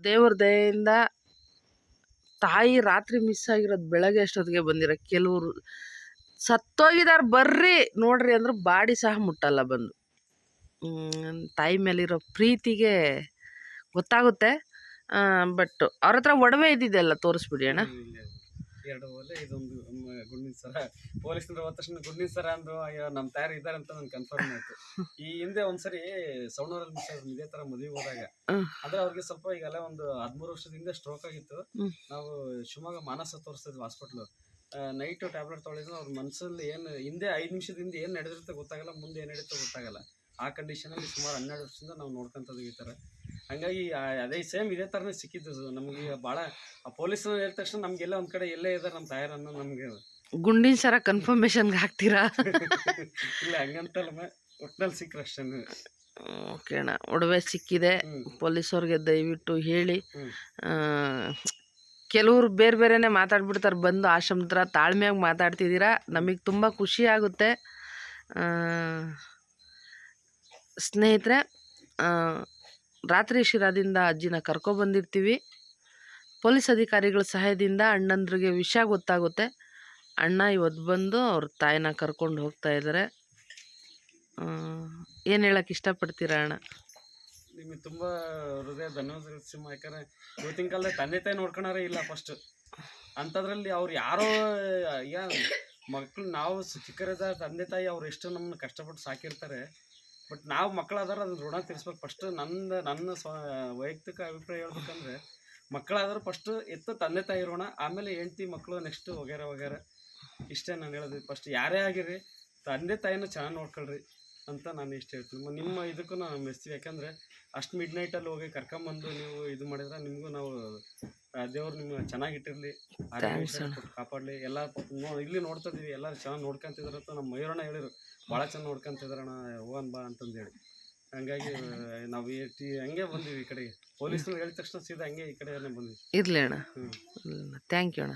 ದೇವ್ರ ದಯೆಯಿಂದ ತಾಯಿ ರಾತ್ರಿ ಮಿಸ್ ಆಗಿರೋದು ಬೆಳಗ್ಗೆ ಅಷ್ಟೊತ್ತಿಗೆ ಬಂದಿರೋ ಕೆಲವರು ಸತ್ತೋಗಿದಾರೆ ಬರ್ರಿ ನೋಡ್ರಿ ಅಂದ್ರೆ ಬಾಡಿ ಸಹ ಮುಟ್ಟಲ್ಲ ಬಂದು. ತಾಯಿ ಮೇಲಿರೋ ಪ್ರೀತಿಗೆ ಗೊತ್ತಾಗುತ್ತೆ. ಬಟ್ ಅವ್ರ ಹತ್ರ ಒಡವೆ ಇದ್ದಿದ್ದೆಲ್ಲ ತೋರಿಸ್ಬಿಡಿ ಅಣ್ಣ. ಎರಡು ಒಲೆ ಇದೊಂದು ಗುಂಡಿನ ಸರ. ಪೊಲೀಸ್ನವ್ರು ಹೋದ ತಕ್ಷಣ ಗುಂಡಿನ ಸರ ಅಂದ್ರು, ಅಯ್ಯೋ ನಮ್ಮ ತಯಾರು ಇದ್ದಾರೆ ಅಂತ ನನ್ಗೆ ಕನ್ಫರ್ಮ್ ಆಯ್ತು. ಈ ಹಿಂದೆ ಒಂದ್ಸರಿ ಸೌಣೂರಲ್ಲಿ ಮಿಸ್ ಆದ್ರು ಇದೇ ತರ ಮದುವೆ ಹೋದಾಗ. ಅಂದ್ರೆ ಅವ್ರಿಗೆ ಸ್ವಲ್ಪ ಈಗಲ್ಲ ಒಂದು 13 ವರ್ಷದ ಹಿಂದೆ ಸ್ಟ್ರೋಕ್ ಆಗಿತ್ತು. ನಾವು ಶಿವಮೊಗ್ಗ ಮಾನಸ ತೋರಿಸ್ತಿದ್ವಿ ಹಾಸ್ಪಿಟ್ಲು. ನೈಟ್ ಟ್ಯಾಬ್ಲೆಟ್ ತೊಗೊಳಿದ್ರು. ಅವ್ರ ಮನಸ್ಸಲ್ಲಿ ಏನು ಹಿಂದೆ 5 ನಿಮಿಷದ ಹಿಂದೆ ಏನು ನಡೆದಿರುತ್ತೆ ಗೊತ್ತಾಗಲ್ಲ, ಮುಂದೆ ಏನು ನಡೀತೋ ಗೊತ್ತಾಗಲ್ಲ. ಆ ಕಂಡೀಷನಲ್ಲಿ ಸುಮಾರು 12 ವರ್ಷದಿಂದ ನಾವು ನೋಡ್ಕೊಂತದ್ವಿ ಈ ಥರ. ಹಂಗಾಗಿ ಅದೇ ಸೇಮ್ ಇದೇ ಥರನೇ ಸಿಕ್ಕಿದ್ದು ನಮಗೆ. ಭಾಳ ಆ ಪೊಲೀಸ್ನ ಹೇಳಿದ ತಕ್ಷಣ ನಮಗೆಲ್ಲ ಒಂದು ಕಡೆ ಎಲ್ಲೇ ಇದ್ದಾರೆ ನಮ್ಮ ತಾಯರನ್ನು ನಮಗೆ ಗುಂಡಿನ ಸರ ಕನ್ಫರ್ಮೇಷನ್ಗೆ ಹಾಕ್ತೀರಾ? ಇಲ್ಲ ಹಂಗಂತಲ್ಲ, ಒಟ್ನಲ್ಲಿ ಸಿಕ್ಕರು ಅಷ್ಟೇ. ಓಕೆ ಅಣ್ಣ, ಒಡವೆ ಸಿಕ್ಕಿದೆ. ಪೊಲೀಸವ್ರಿಗೆ ದಯವಿಟ್ಟು ಹೇಳಿ. ಕೆಲವರು ಬೇರೆ ಬೇರೆನೇ ಮಾತಾಡ್ಬಿಡ್ತಾರೆ ಬಂದು ಆಶ್ರಮದ ಹತ್ರ. ತಾಳ್ಮೆಯಾಗಿ ಮಾತಾಡ್ತಿದ್ದೀರಾ, ನಮಗೆ ತುಂಬ ಖುಷಿ ಆಗುತ್ತೆ. ಸ್ನೇಹಿತರೆ, ರಾತ್ರಿ ಶಿರಾದಿಂದ ಅಜ್ಜಿನ ಕರ್ಕೊಬಂದಿರ್ತೀವಿ. ಪೊಲೀಸ್ ಅಧಿಕಾರಿಗಳ ಸಹಾಯದಿಂದ ಅಣ್ಣಂದ್ರಿಗೆ ವಿಷಯ ಗೊತ್ತಾಗುತ್ತೆ. ಅಣ್ಣ ಇವತ್ತು ಬಂದು ಅವ್ರ ತಾಯಿನ ಕರ್ಕೊಂಡು ಹೋಗ್ತಾ ಇದ್ದಾರೆ. ಏನು ಹೇಳಕ್ಕೆ ಇಷ್ಟಪಡ್ತೀರಾ ಅಣ್ಣ? ನಿಮಗೆ ತುಂಬ ಹೃದಯ ಧನ್ಯವಾದಗಳು ಸಿಂಹ. ಯಾಕಂದರೆ ಇವತ್ತಿನ ಕಾಲದಲ್ಲಿ ತಂದೆ ತಾಯಿ ನೋಡ್ಕೊಳಾರೇ ಇಲ್ಲ ಫಸ್ಟ್. ಅಂಥದ್ರಲ್ಲಿ ಅವ್ರು ಯಾರೋ ಮಕ್ಕಳು, ನಾವು ಚಿಕ್ಕರದ ತಂದೆ ತಾಯಿ ಅವ್ರು ಎಷ್ಟು ನಮ್ಮನ್ನ ಕಷ್ಟಪಟ್ಟು ಸಾಕಿರ್ತಾರೆ. ಬಟ್ ನಾವು ಮಕ್ಕಳಾದ್ರೆ ಅದನ್ನ ಋಣ ತೀರಿಸ್ಬೇಕು ಫಸ್ಟ್. ನನ್ನ ವೈಯಕ್ತಿಕ ಅಭಿಪ್ರಾಯ ಹೇಳ್ಬೇಕಂದ್ರೆ, ಮಕ್ಕಳಾದ್ರೆ ಫಸ್ಟು ಎತ್ತು ತಂದೆ ತಾಯಿ ಋಣ, ಆಮೇಲೆ ಹೆಂಡ್ತಿ ಮಕ್ಕಳು, ನೆಕ್ಸ್ಟು ವಗೇರ ವಗೇರ. ಇಷ್ಟೇ ನಾನು ಹೇಳೋದು. ಫಸ್ಟ್ ಯಾರೇ ಆಗಿರಿ ತಂದೆ ತಾಯಿನ ಚೆನ್ನಾಗಿ ನೋಡ್ಕೊಳ್ರಿ ಅಂತ ನಾನು ಇಷ್ಟು ಹೇಳ್ತೀನಿ. ನಿಮ್ಮ ಇದಕ್ಕೂ ನಾವು ಮೆಚ್ತೀವಿ. ಯಾಕಂದರೆ ಅಷ್ಟು ಮಿಡ್ ನೈಟಲ್ಲಿ ಹೋಗಿ ಕರ್ಕೊಂಬಂದು ನೀವು ಇದು ಮಾಡಿದ್ರೆ ನಿಮಗೂ ನಾವು ದೇವ್ರು ನಿಮ್ಗೆ ಚೆನ್ನಾಗಿಟ್ಟಿರಲಿ, ಆರೋಗ್ಯ ಕಾಪಾಡಲಿ. ಎಲ್ಲ ಇಲ್ಲಿ ನೋಡ್ತಾ ಇದೀವಿ, ಎಲ್ಲರೂ ಚೆನ್ನಾಗಿ ನೋಡ್ಕೊಂತಿದಾರಂತ ನಮ್ಮ ಮಯೂರಣ್ಣ ಹೇಳಿದ್ರು. ಭಾಳ ಚೆನ್ನಾಗಿ ನೋಡ್ಕೊಂತಿದಾರಣ್ಣ, ಹೋಗನ್ ಬಾ ಅಂತಂದೇಳಿ. ಹಂಗಾಗಿ ನಾವು ಹಂಗೆ ಬಂದೀವಿ ಈ ಕಡೆಗೆ. ಪೊಲೀಸ್ನವ್ರು ಹೇಳಿದ ತಕ್ಷಣ ಸೀದಾ ಹಂಗೆ ಈ ಕಡೆನೇ ಬಂದ್ವಿ. ಇರಲಿ ಅಣ್ಣ. ಥ್ಯಾಂಕ್ ಯು ಅಣ್ಣ.